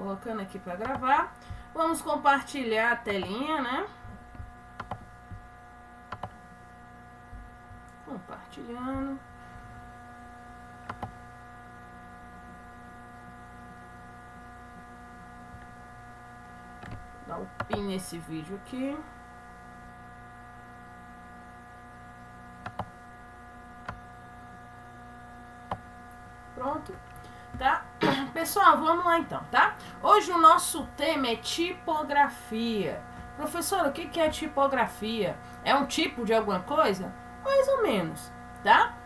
Colocando aqui para gravar. Vamos compartilhar a telinha, né? Compartilhando. Dá um pin nesse vídeo aqui. Pronto, tá? Pessoal, vamos lá então, tá? Hoje o nosso tema é tipografia. Professor, o que é tipografia? É um tipo de alguma coisa? Mais ou menos, tá?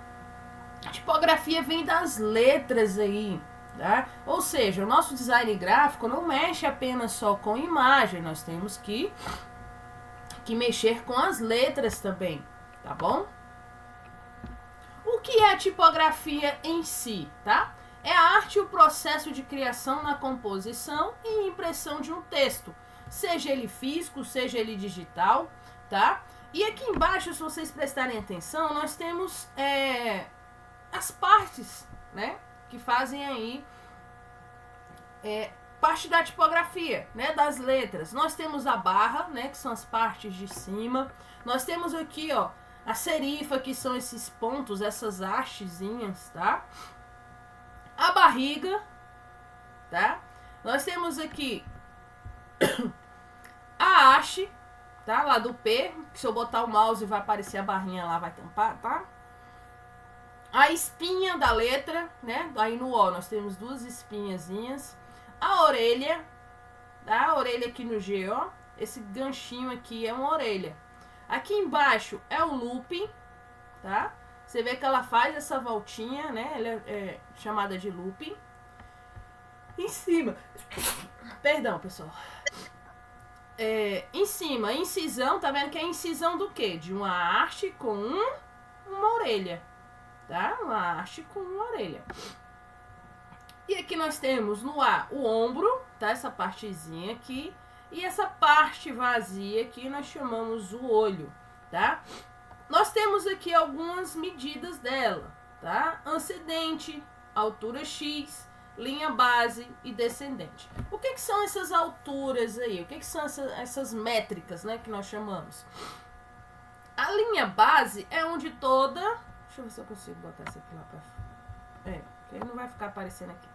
Tipografia vem das letras aí, tá? Ou seja, o nosso design gráfico não mexe apenas só com imagem, nós temos que mexer com as letras também, tá bom? O que é a tipografia em si, tá? É a arte e o processo de criação na composição e impressão de um texto, seja ele físico, seja ele digital, tá? E aqui embaixo, se vocês prestarem atenção, nós temos as partes, né, que fazem aí parte da tipografia, né, das letras. Nós temos a barra, né, que são as partes de cima. Nós temos aqui, ó, a serifa, que são esses pontos, essas hastezinhas, tá? A barriga, tá? Nós temos aqui a haste, tá? Lá do P, que se eu botar o mouse vai aparecer a barrinha lá, vai tampar, tá? A espinha da letra, né? Aí no O nós temos duas espinhazinhas. A orelha, tá? A orelha aqui no G, ó. Esse ganchinho aqui é uma orelha. Aqui embaixo é o looping, tá? Você vê que ela faz essa voltinha, né? Ela é chamada de looping. Em cima, perdão, pessoal. Em cima, incisão, tá vendo que é incisão do quê? De uma haste com uma orelha, tá? Uma haste com uma orelha. E aqui nós temos no A o ombro, tá? Essa partezinha aqui. E essa parte vazia aqui nós chamamos o olho, tá? Nós temos aqui algumas medidas dela, tá? Ascendente, altura X, linha base e descendente. O que são essas alturas aí? O que são essas métricas, né, que nós chamamos? A linha base é onde toda... Deixa eu ver se eu consigo botar essa aqui lá pra fora. Que ele não vai ficar aparecendo aqui.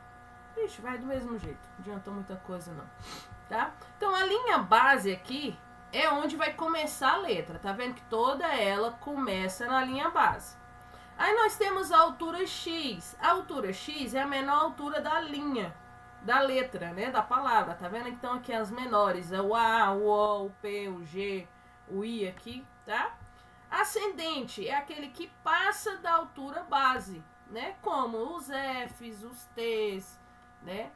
Ixi, vai do mesmo jeito. Não adiantou muita coisa, não. Tá? Então, a linha base aqui é onde vai começar a letra. Tá vendo que toda ela começa na linha base. Aí nós temos a altura X. A altura X é a menor altura da linha, da letra, né? Da palavra. Tá vendo? Então, aqui as menores. É o A, o O, o P, o G, o I aqui, tá? Ascendente é aquele que passa da altura base, né? Como os Fs, os Ts, né?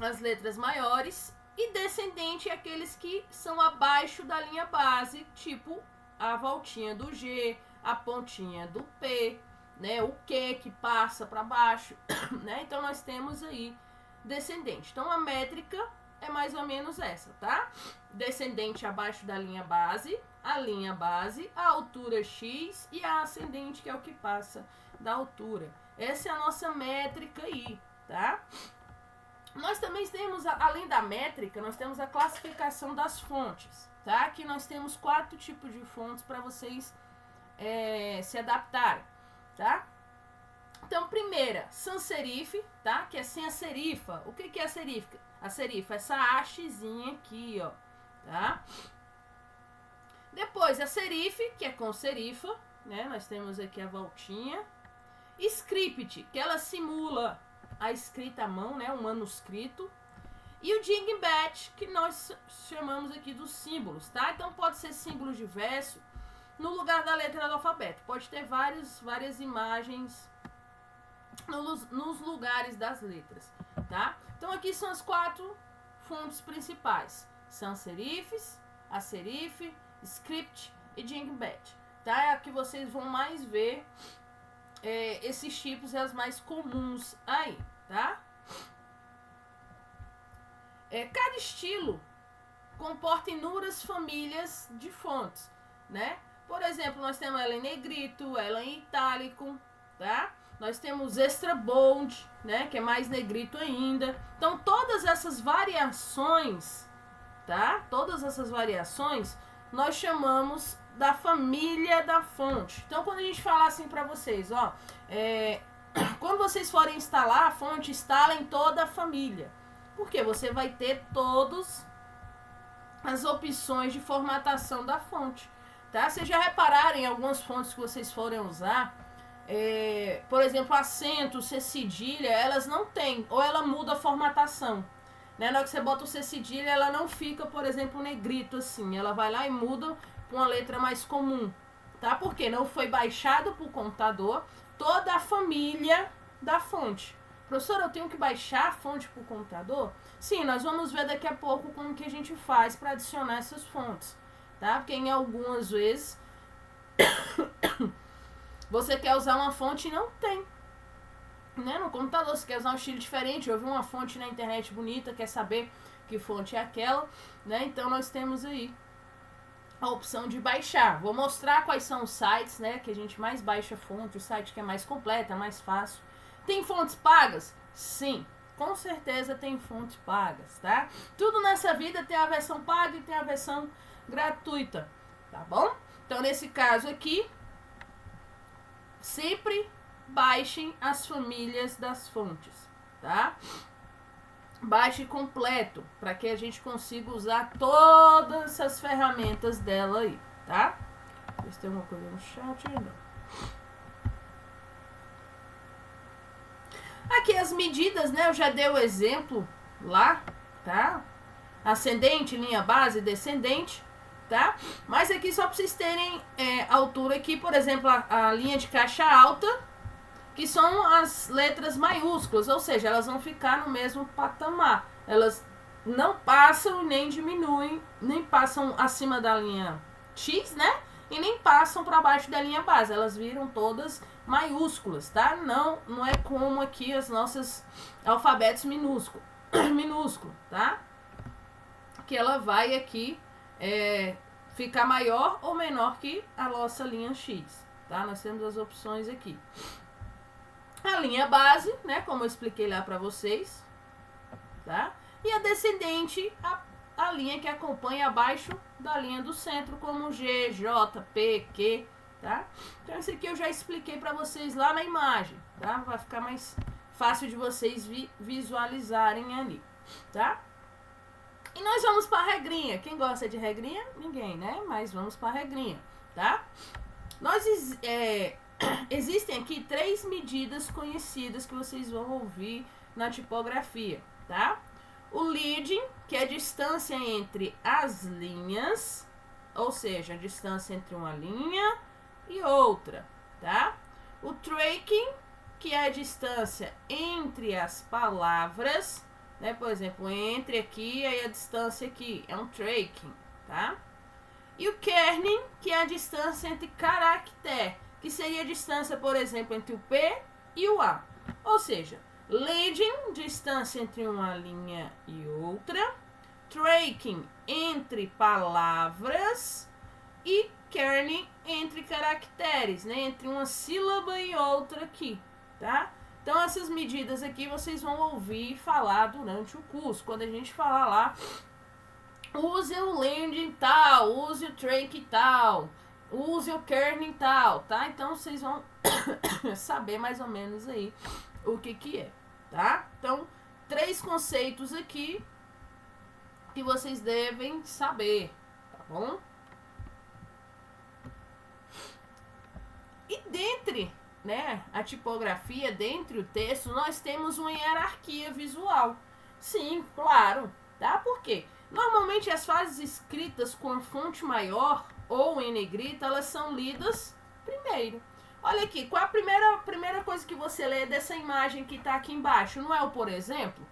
As letras maiores. E descendente é aqueles que são abaixo da linha base, tipo a voltinha do G, a pontinha do P, né? O Q que passa para baixo, né? Então nós temos aí descendente. Então a métrica é mais ou menos essa, tá? Descendente abaixo da linha base, a linha base, a altura X e a ascendente, que é o que passa da altura. Essa é a nossa métrica aí, tá? Nós também temos, além da métrica, nós temos a classificação das fontes, tá? Aqui nós temos 4 tipos de fontes para vocês se adaptarem, tá? Então, primeira, sans serif, tá? Que é sem a serifa. O que é a serifa? A serifa é essa hastezinha aqui, ó, tá? Depois, a serif, que é com serifa, né? Nós temos aqui a voltinha. Script, que ela simula a escrita à mão, né, o manuscrito. E o dingbat, que nós chamamos aqui dos símbolos, tá? Então pode ser símbolos de verso no lugar da letra do alfabeto. Pode ter várias imagens nos lugares das letras, tá? Então aqui são as 4 fontes principais. Sans serifs, a serif, script e dingbat, tá? É a que vocês vão mais ver. Esses tipos são as mais comuns aí, tá? Cada estilo comporta inúmeras famílias de fontes, né? Por exemplo, nós temos ela em negrito, ela em itálico, tá? Nós temos extra bold, né? Que é mais negrito ainda. Então, todas essas variações, tá? Todas essas variações nós chamamos da família da fonte. Então, quando a gente falar assim para vocês, ó, quando vocês forem instalar a fonte, instalem toda a família. Porque você vai ter todas as opções de formatação da fonte, tá? Vocês já repararam em algumas fontes que vocês forem usar, por exemplo, acento, C cedilha, elas não têm, ou ela muda a formatação. Né? Na hora que você bota o C cedilha, ela não fica, por exemplo, negrito assim. Ela vai lá e muda para uma letra mais comum, tá? Porque não foi baixado para o computador toda a família da fonte. Professor, eu tenho que baixar a fonte para o computador? Sim, nós vamos ver daqui a pouco como que a gente faz para adicionar essas fontes, tá? Porque em algumas vezes você quer usar uma fonte e não tem, né? No computador, você quer usar um estilo diferente, ouviu uma fonte na internet bonita, quer saber que fonte é aquela, né? Então nós temos aí a opção de baixar. Vou mostrar quais são os sites, né, que a gente mais baixa fonte, o site que é mais completo, é mais fácil. Tem fontes pagas? Sim, com certeza tem fontes pagas, tá? Tudo nessa vida tem a versão paga e tem a versão gratuita, tá bom? Então, nesse caso aqui, sempre baixem as famílias das fontes, tá? Baixe completo, para que a gente consiga usar todas essas ferramentas dela aí, tá? Ver se tem alguma coisa no chat ainda. Aqui as medidas, né? Eu já dei o exemplo lá, tá? Ascendente, linha base, descendente, tá? Mas aqui só para vocês terem a altura aqui, por exemplo, a linha de caixa alta, que são as letras maiúsculas, ou seja, elas vão ficar no mesmo patamar. Elas não passam nem diminuem, nem passam acima da linha X, né? E nem passam para baixo da linha base. Elas viram todas maiúsculas, tá? Não é como aqui as nossas alfabetos minúsculo, tá? Que ela vai aqui ficar maior ou menor que a nossa linha X, tá? Nós temos as opções aqui. A linha base, né, como eu expliquei lá para vocês, tá? E a descendente, a linha que acompanha abaixo da linha do centro, como G, J, P, Q, tá? Então, esse aqui eu já expliquei para vocês lá na imagem, tá? Vai ficar mais fácil de vocês visualizarem ali, tá? E nós vamos para a regrinha. Quem gosta de regrinha? Ninguém, né? Mas vamos para a regrinha, tá? Existem aqui 3 medidas conhecidas que vocês vão ouvir na tipografia, tá? O leading, que é a distância entre as linhas, ou seja, a distância entre uma linha e outra, tá? O tracking, que é a distância entre as palavras, né? Por exemplo, entre aqui e a distância aqui, é um tracking, tá? E o kerning, que é a distância entre caractere, que seria a distância, por exemplo, entre o P e o A. Ou seja, leading, distância entre uma linha e outra, tracking, entre palavras, e kerning, entre caracteres, né? Entre uma sílaba e outra aqui, tá? Então, essas medidas aqui vocês vão ouvir falar durante o curso. Quando a gente falar lá, use o leading tal, use o tracking tal, use o kerning tal, tá? Então, vocês vão saber mais ou menos aí o que é, tá? Então, 3 conceitos aqui que vocês devem saber, tá bom? E dentre, né, a tipografia, dentre o texto, nós temos uma hierarquia visual. Sim, claro, tá? Por quê? Normalmente as frases escritas com fonte maior ou em negrita, elas são lidas primeiro. Olha aqui, qual a primeira coisa que você lê dessa imagem que está aqui embaixo? Não é o por exemplo?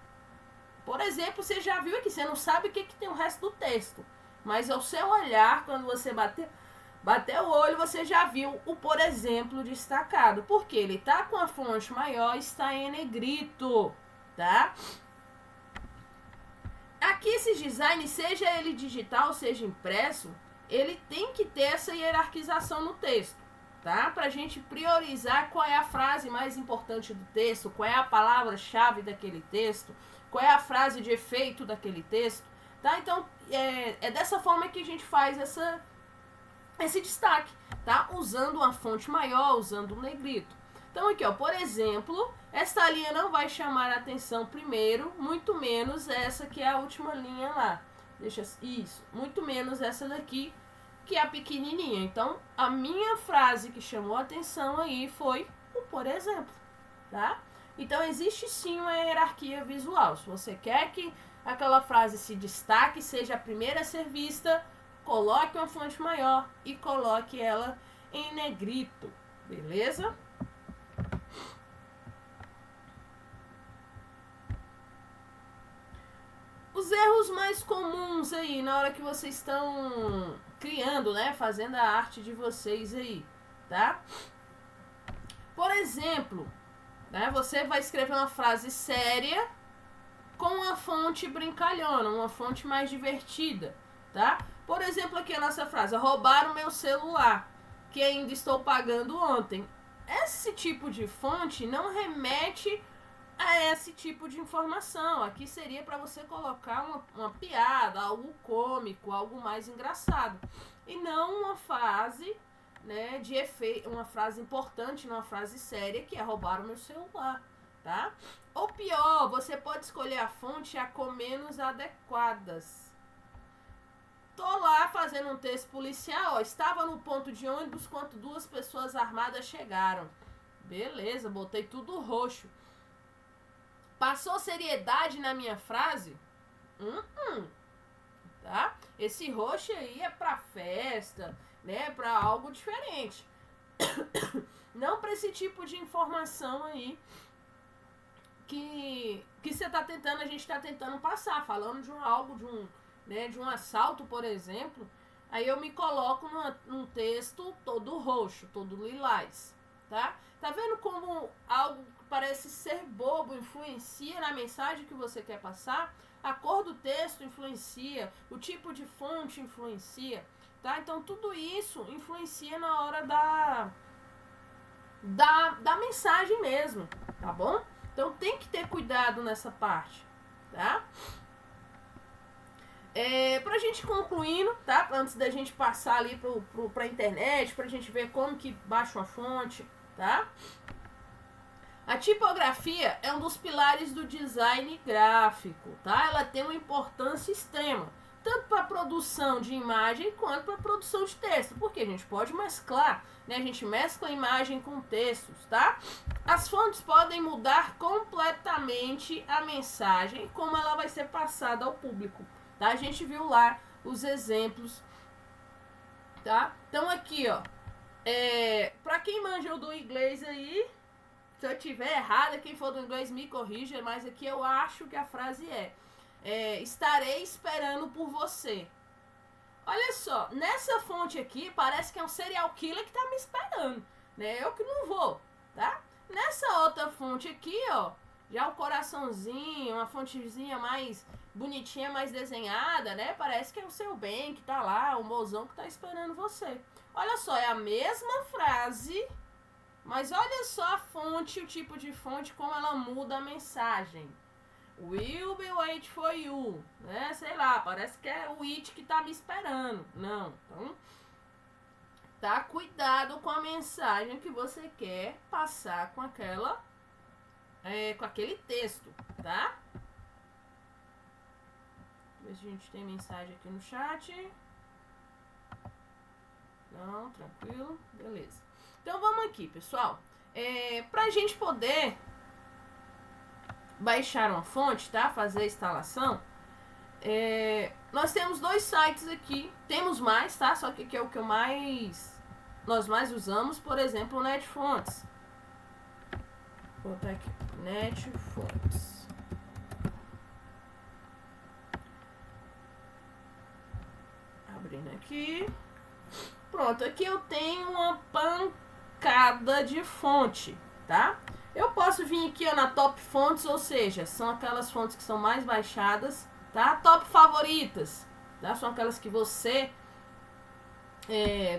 Por exemplo, você já viu aqui, você não sabe o que tem o resto do texto. Mas ao seu olhar, quando você bater o olho, você já viu o por exemplo destacado. Porque ele está com a fonte maior, está em negrito, tá? Aqui esses designs, seja ele digital, seja impresso, ele tem que ter essa hierarquização no texto, tá? Pra gente priorizar qual é a frase mais importante do texto, qual é a palavra-chave daquele texto, qual é a frase de efeito daquele texto, tá? Então, é dessa forma que a gente faz esse destaque, tá? Usando uma fonte maior, usando um negrito. Então, aqui, ó, por exemplo, esta linha não vai chamar a atenção primeiro, muito menos essa que é a última linha lá. Isso, muito menos essa daqui, que é a pequenininha. Então, a minha frase que chamou a atenção aí foi o por exemplo, tá? Então, existe sim uma hierarquia visual. Se você quer que aquela frase se destaque, seja a primeira a ser vista, coloque uma fonte maior e coloque ela em negrito, beleza? Os erros mais comuns aí, na hora que vocês estão criando, né, fazendo a arte de vocês aí, tá? Por exemplo, né, você vai escrever uma frase séria com uma fonte brincalhona, uma fonte mais divertida, tá? Por exemplo, aqui a nossa frase: roubaram meu celular, que ainda estou pagando ontem. Esse tipo de fonte não remete a esse tipo de informação. Aqui seria para você colocar uma piada, algo cômico, algo mais engraçado. E não uma frase, né, de efeito, uma frase importante, uma frase séria, que é roubar o meu celular, tá? Ou pior, você pode escolher a fonte a com menos adequadas. Tô lá fazendo um texto policial, ó, estava no ponto de ônibus quando 2 pessoas armadas chegaram. Beleza, botei tudo roxo. Passou seriedade na minha frase? Tá? Esse roxo aí é pra festa, né? Pra algo diferente. Não pra esse tipo de informação aí que você tá tentando, a gente tá tentando passar, falando de algo, de um assalto, por exemplo. Aí eu me coloco num texto todo roxo, todo lilás, tá? Tá vendo como algo que parece ser bobo influencia na mensagem que você quer passar? A cor do texto influencia, o tipo de fonte influencia, tá? Então tudo isso influencia na hora da mensagem mesmo, tá bom? Então tem que ter cuidado nessa parte, tá? Pra gente concluindo, tá? Antes da gente passar ali pra internet, pra gente ver como que baixa uma fonte, tá? A tipografia é um dos pilares do design gráfico, tá? Ela tem uma importância extrema, tanto para a produção de imagem quanto para a produção de texto, porque a gente pode mesclar, né? A gente mescla a imagem com textos, tá? As fontes podem mudar completamente a mensagem, como ela vai ser passada ao público, tá? A gente viu lá os exemplos, tá? Então aqui, ó, para quem manja do inglês aí, se eu tiver errado, quem for do inglês me corrija, mas aqui eu acho que a frase estarei esperando por você. Olha só, nessa fonte aqui parece que é um serial killer que tá me esperando, né? Eu que não vou, tá? Nessa outra fonte aqui, ó, já o coraçãozinho, uma fontezinha mais bonitinha, mais desenhada, né? Parece que é o seu bem que tá lá, o mozão que tá esperando você. Olha só, é a mesma frase, mas olha só a fonte, o tipo de fonte, como ela muda a mensagem. Will be wait for you, né? Sei lá, parece que é o it que tá me esperando. Não, então tá, cuidado com a mensagem que você quer passar com com aquele texto, tá? Ver se a gente tem mensagem aqui no chat. Não, tranquilo, beleza. Então vamos aqui, pessoal. Pra gente poder baixar uma fonte, tá? Fazer a instalação. Nós temos 2 sites aqui. Temos mais, tá? Só que aqui é o que nós mais usamos. Por exemplo, o Netfonts. Vou botar aqui, Netfonts. Abrindo aqui. Pronto, aqui eu tenho uma pancada de fonte, tá? Eu posso vir aqui, ó, na Top Fonts, ou seja, são aquelas fontes que são mais baixadas, tá? Top Favoritas, tá? São aquelas que você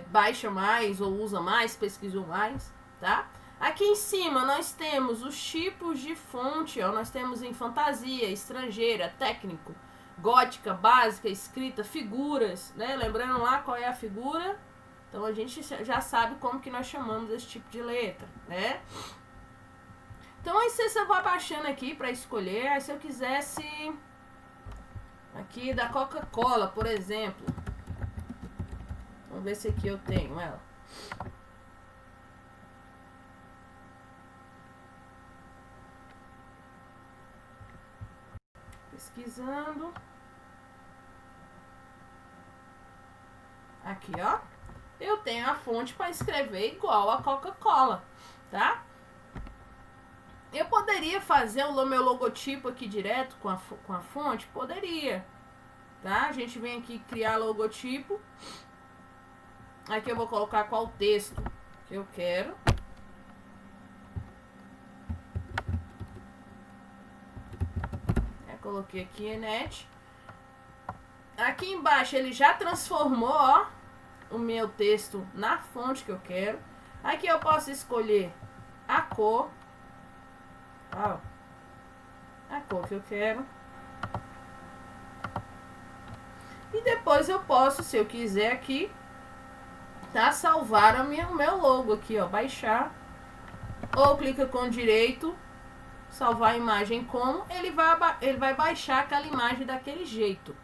baixa mais ou usa mais, pesquisou mais, tá? Aqui em cima nós temos os tipos de fonte, ó. Nós temos em fantasia, estrangeira, técnico, gótica, básica, escrita, figuras, né? Lembrando lá qual é a figura. Então a gente já sabe como que nós chamamos esse tipo de letra, né? Então aí você vai baixando aqui para escolher. Aí se eu quisesse aqui da Coca-Cola, por exemplo. Vamos ver se aqui eu tenho ela. Pesquisando. Aqui, ó. Eu tenho a fonte para escrever igual a Coca-Cola, tá? Eu poderia fazer o meu logotipo aqui direto com a fonte? Poderia, tá? A gente vem aqui criar logotipo. Aqui eu vou colocar qual texto que eu quero. Coloquei aqui Enet. Aqui embaixo ele já transformou, ó, o meu texto na fonte que eu quero. Aqui eu posso escolher a cor. Ó, a cor que eu quero. E depois eu posso, se eu quiser aqui, tá, salvar o meu logo aqui, ó, baixar. Ou clica com direito, salvar a imagem como, ele vai baixar aquela imagem daquele jeito,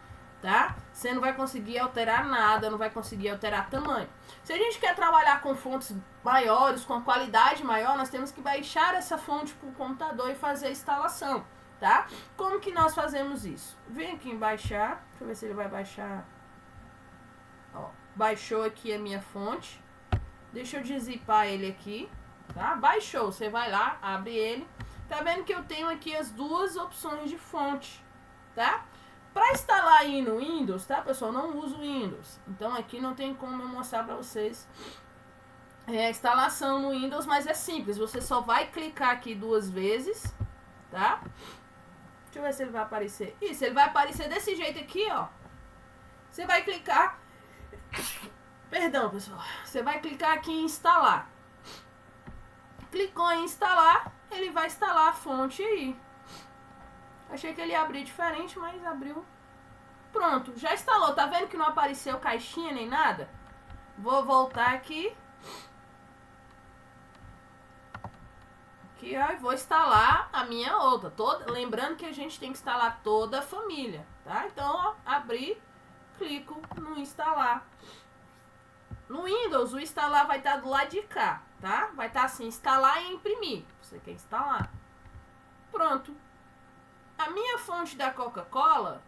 tá? Você não vai conseguir alterar nada, não vai conseguir alterar tamanho. Se a gente quer trabalhar com fontes maiores, com qualidade maior, nós temos que baixar essa fonte para o computador e fazer a instalação, tá? Como que nós fazemos isso? Vem aqui em baixar, deixa eu ver se ele vai baixar. Ó, baixou aqui a minha fonte. Deixa eu dizipar ele aqui, tá? Baixou, você vai lá, abre ele. Tá vendo que eu tenho aqui as duas opções de fonte, tá? Para instalar aí no Windows, tá, pessoal? Não uso Windows. Então aqui não tem como eu mostrar para vocês a instalação no Windows, mas é simples. Você só vai clicar aqui 2 vezes, tá? Deixa eu ver se ele vai aparecer. Isso, ele vai aparecer desse jeito aqui, ó. Você vai clicar... Perdão, pessoal. Você vai clicar aqui em instalar. Clicou em instalar, ele vai instalar a fonte aí. Achei que ele ia abrir diferente, mas abriu. Pronto, já instalou. Tá vendo que não apareceu caixinha nem nada? Vou voltar aqui. Aqui, ó, e vou instalar a minha outra. Lembrando que a gente tem que instalar toda a família, tá? Então, ó, abrir, clico no instalar. No Windows, o instalar vai estar do lado de cá, tá? Vai estar assim, instalar e imprimir. Você quer instalar. Pronto. A minha fonte da Coca-Cola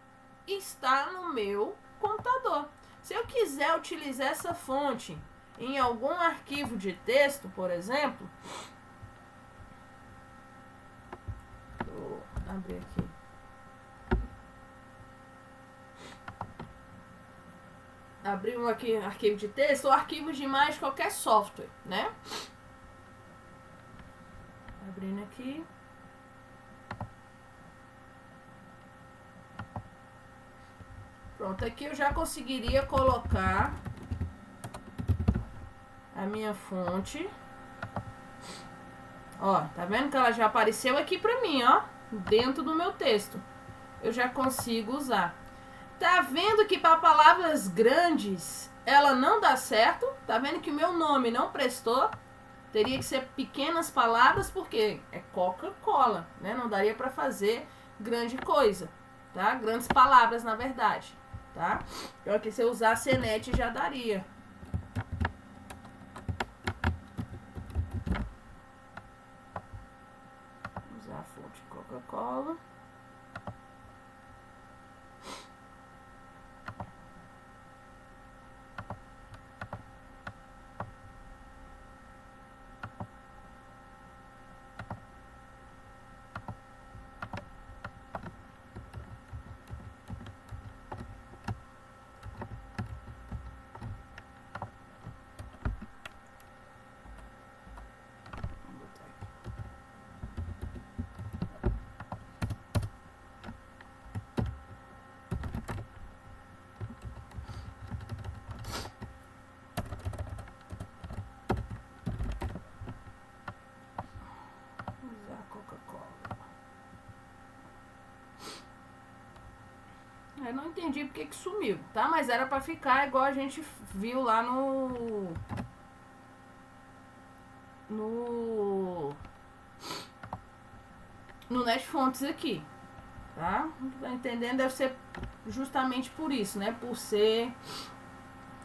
está no meu computador. Se eu quiser utilizar essa fonte em algum arquivo de texto, por exemplo... Vou abrir aqui. Abrir um aqui, arquivo de texto ou arquivo de imagem, qualquer software, né? Abrindo aqui. Pronto, aqui eu já conseguiria colocar a minha fonte. Ó, tá vendo que ela já apareceu aqui pra mim, ó, dentro do meu texto. Eu já consigo usar. Tá vendo que para palavras grandes ela não dá certo? Tá vendo que o meu nome não prestou? Teria que ser pequenas palavras porque é Coca-Cola, né? Não daria para fazer grande coisa, tá? Grandes palavras, na verdade, tá? Então aqui se eu usasse Enet já daria. Vou usar a fonte Coca-Cola. Eu não entendi porque que sumiu, tá? Mas era pra ficar igual a gente viu lá no Netfonts aqui, tá? Tá entendendo? Deve ser justamente por isso, né? Por ser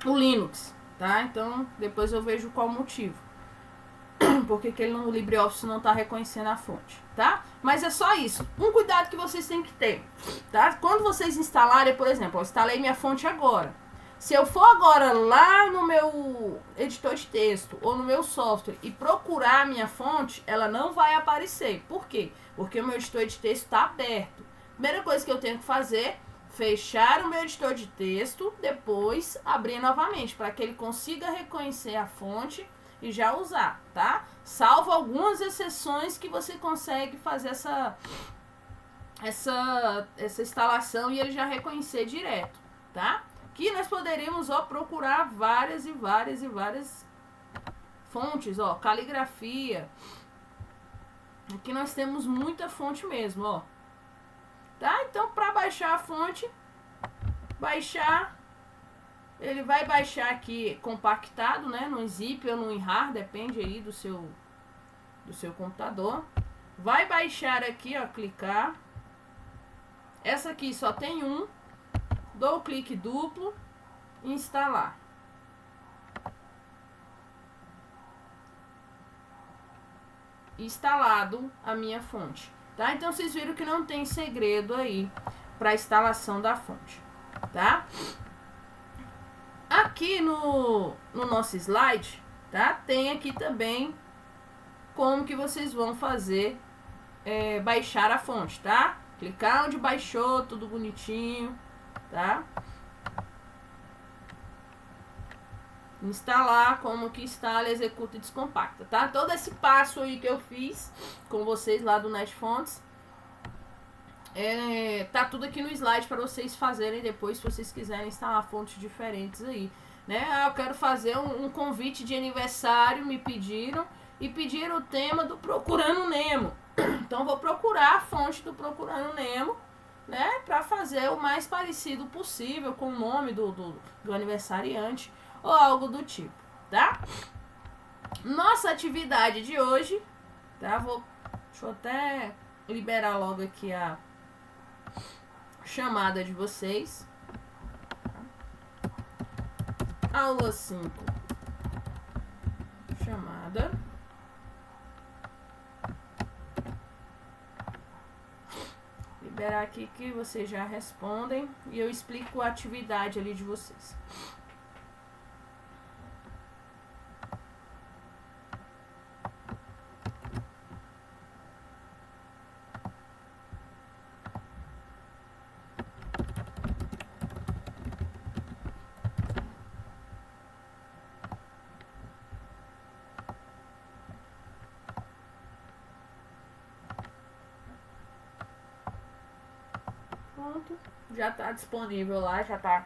o Linux, tá? Então, depois eu vejo qual o motivo. Porque que ele no LibreOffice não tá reconhecendo a fonte, tá? Mas é só isso. Um cuidado que vocês têm que ter, tá? Quando vocês instalarem, por exemplo, eu instalei minha fonte agora. Se eu for agora lá no meu editor de texto ou no meu software e procurar a minha fonte, ela não vai aparecer. Por quê? Porque o meu editor de texto está aberto. Primeira coisa que eu tenho que fazer, fechar o meu editor de texto, depois abrir novamente, para que ele consiga reconhecer a fonte e já usar, tá? Salvo algumas exceções que você consegue fazer essa instalação e ele já reconhecer direto, tá? Que nós poderíamos, ó, procurar várias fontes, ó, caligrafia. Aqui nós temos muita fonte mesmo, ó. Tá? Então, para baixar a fonte, ele vai baixar aqui compactado, né, no zip ou no WinRAR, depende aí do seu computador. Vai baixar aqui, ó, clicar. Essa aqui só tem um. Dou o clique duplo, instalar. Instalado a minha fonte, tá? Então vocês viram que não tem segredo aí para instalação da fonte, tá? Aqui no nosso slide, tá? Tem aqui também como que vocês vão fazer baixar a fonte, tá? Clicar onde baixou, tudo bonitinho, tá? Instalar, como que instala, executa e descompacta, tá? Todo esse passo aí que eu fiz com vocês lá do Netfonts, tá tudo aqui no slide para vocês fazerem depois, se vocês quiserem instalar fontes diferentes aí, né? Eu quero fazer um convite de aniversário, me pediram, e pediram o tema do Procurando Nemo. Então vou procurar a fonte do Procurando Nemo, né? Para fazer o mais parecido possível com o nome do aniversariante ou algo do tipo, tá? Nossa atividade de hoje, tá? Deixa eu até liberar logo aqui a chamada de vocês. Aula 5. Chamada. Liberar aqui que vocês já respondem e eu explico a atividade ali de vocês. Pronto, já está disponível lá, já está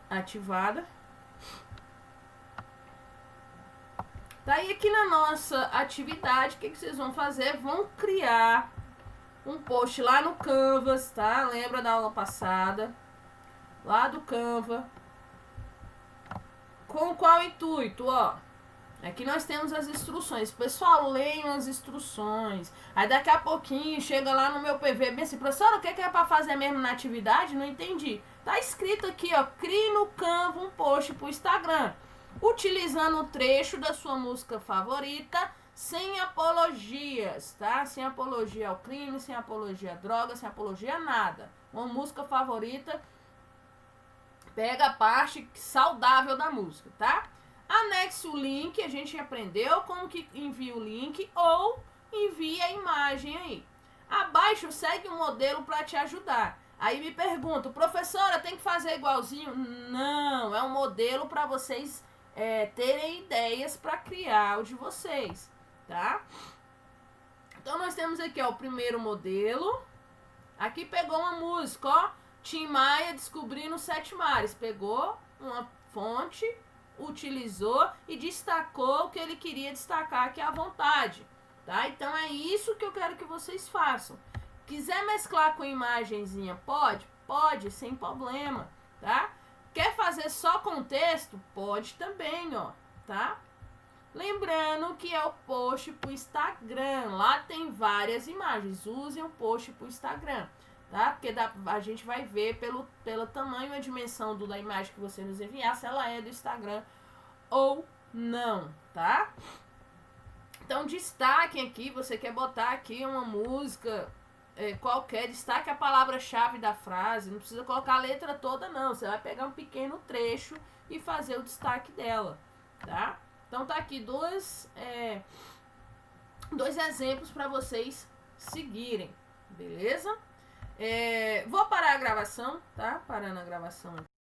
ativada. Daí aqui na nossa atividade, o que vocês vão fazer? Vão criar um post lá no Canvas, tá? Lembra da aula passada? Lá do Canva. Com qual intuito, ó? Aqui nós temos as instruções. Pessoal, leiam as instruções. Aí daqui a pouquinho chega lá no meu PV bem assim, professora, o que é para fazer mesmo na atividade? Não entendi. Tá escrito aqui, ó, crie no Canva um post pro Instagram, utilizando o trecho da sua música favorita, sem apologias, tá? Sem apologia ao crime, sem apologia à droga, sem apologia a nada. Uma música favorita, pega a parte saudável da música, tá? Anexe o link, a gente aprendeu como que envia o link ou envia a imagem aí. Abaixo segue um modelo para te ajudar. Aí me pergunto, professora, tem que fazer igualzinho? Não, é um modelo para vocês terem ideias para criar o de vocês, tá? Então nós temos aqui, ó, o primeiro modelo. Aqui pegou uma música, ó, Tim Maia Descobrindo Sete Mares. Pegou uma fonte, utilizou e destacou o que ele queria destacar aqui à vontade, tá? Então é isso que eu quero que vocês façam. Quiser mesclar com imagenzinha, pode? Pode, sem problema, tá? Quer fazer só com texto? Pode também, ó, tá? Lembrando que é o post pro Instagram. Lá tem várias imagens. Usem o post pro Instagram, tá? Porque a gente vai ver pelo tamanho e a dimensão da imagem que você nos enviar, se ela é do Instagram ou não, tá? Então, destaquem aqui. Você quer botar aqui uma música qualquer, destaque a palavra-chave da frase. Não precisa colocar a letra toda, não. Você vai pegar um pequeno trecho e fazer o destaque dela, tá? Então tá aqui dois exemplos para vocês seguirem, beleza? Vou parar a gravação, tá? Parando a gravação aqui.